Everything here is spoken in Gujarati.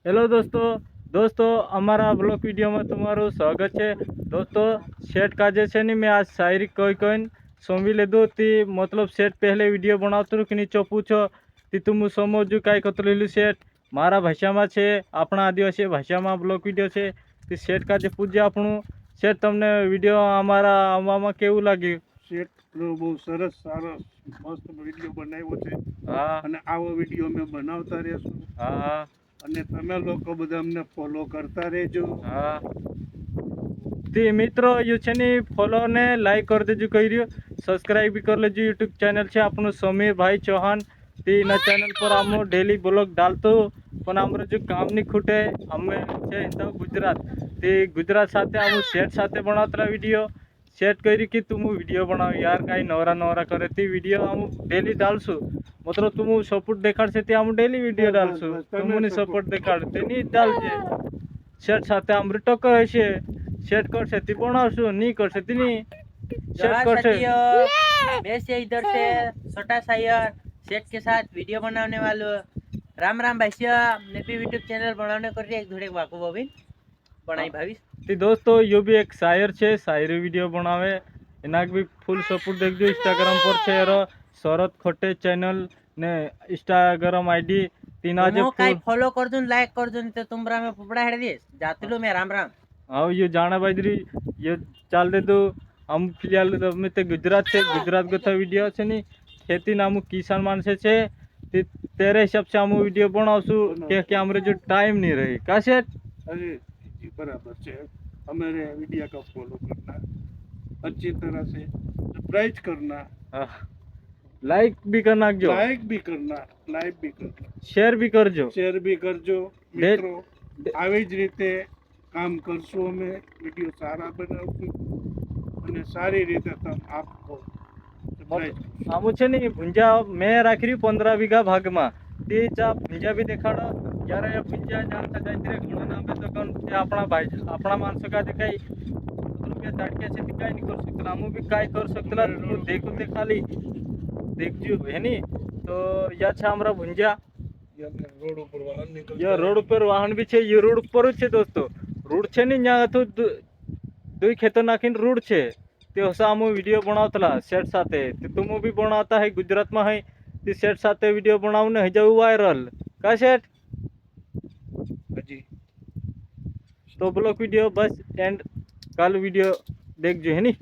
હેલો દોસ્તો અમારા બ્લોગ વિડીયોમાં તમારું સ્વાગત છે। દોસ્તો સેટ કાજે છે ને મેં આજ શાયરી કોઈને સોંપી લીધું તી મતલબ સેટ પહેલે વિડીયો બનાવતું કે નીચો પૂછો તી તું સમજુ કાંઈ કતરેલું સેટ મારા ભાષામાં છે, આપણા આદિવાસી ભાષામાં બ્લોગ વિડીયો છે તે સેટ કાજે પૂછજે આપણું। સેટ તમને વિડીયો અમારા આવવામાં કેવું લાગ્યું? સેટ બહુ સરસ સારો મસ્ત વિડીયો બનાવ્યો છે। હા અને આવો વિડીયો અમે બનાવતા રહેશું હા અને તમે લોકો બધા અમને ફોલો કરતા રહેજો। હા તે મિત્રો યુ છે ને ફોલો ને લાઈક કરી દેજો, કર્યું સબસ્ક્રાઇબ બી કરી લેજો। यूट्यूब चैनल છે આપણું સમીર ભાઈ ચૌહાણ તેના ચેનલ પર આમ ડેલી બ્લોગ ડાલતો પણ અમારે જો કામ નહીં ખૂટે અમે છે તો ગુજરાત તે ગુજરાત સાથે આમ સેટ સાથે બનાવતા વિડીયો સેટ કરી કે તું વિડીયો બનાવ યાર કાંઈ નવરા કરે તે વિડીયો આમ ડેલી ડાલશું मतलब तुम सपोर्ट देखाड़શે તે આમ ડેલી વિડીયો ડાલશું તમને સપોર્ટ દેખાડ તે નહીં ડાલજે સેટ સાથે આમ ટક્કર હશે सेट करसे ती बनावशु नहीं करसे ती नहीं सेट करसे। मैं से इधर से छोटा सायर सेट के साथ वीडियो बनाने वालों राम राम भाईया मैं भी यूट्यूब चैनल बनाने कर रही एक थोड़े वाको बबिन बनाई भाभी ती दोस्तों यो भी एक शायर छे, शायरी वीडियो बनावे एना भी फुल सपोर्ट देखजो। इंस्टाग्राम पर छे एरो शरद खोटे चैनल ने इंस्टाग्राम आईडी तीना जे काई फॉलो कर दूं लाइक कर दूं तो तुमरा में पपड़ा हेड दे जाते लो मैं राम राम हाँ ये जाना बाजरी ये चाल दे तो हम फिलहाल में ते गुजरात गथा वीडियो छे नी खेती नामु किसान मानसे छे ते तेरे हिसाब से हम वीडियो बनावशु के हमरे जो टाइम नहीं रही का सेट। अरे जी बराबर है, हमारे वीडियो का फॉलो करना, अच्छी तरह से सब्सक्राइब करना, लाइक भी करना, लाइक भी करना, शेयर भी करजो મિત્રો। આવી જ રીતે કામ કરશું અમે, વિડીયો સારા બનાવશું અને સારી રીતે તમે આપો। આમ છે ને ભુંજા મેં રાખી રહ્યું 15 વીઘા ભાગમાં તે ચા ભુંજા બી દેખાડો જ્યારે એ ભુંજા જાણતા જાય ઘણા નામે તો કણ તે આપણા ભાઈ આપણા માણસો કાજે કઈ રૂપિયા તાટકે છે તે કાઈ નહીં કરી શકતા આમ બી કાઈ કરી શકતા તું देखो તે ખાલી देखजो है नी। तो या છે हमरा ભુંજા રોડ ઉપર વાહન નીકળતા ये रोड पर वाहन भी છે, ये रोड पर જ છે दोस्तों रूट છે ને ત્યાં તો दुई खेतर नाखीन रूट છે તે હસા આમ વિડીયો બનાવતલા સેટ સાથે તે તુમ બી બનાવતા है गुजरात में है તે સેટ સાથે વિડીયો બનાવને હઈ જાવ વાયरल का सेट હજી। तो ब्लॉग वीडियो बस एंड कल वीडियो देखजो है नी।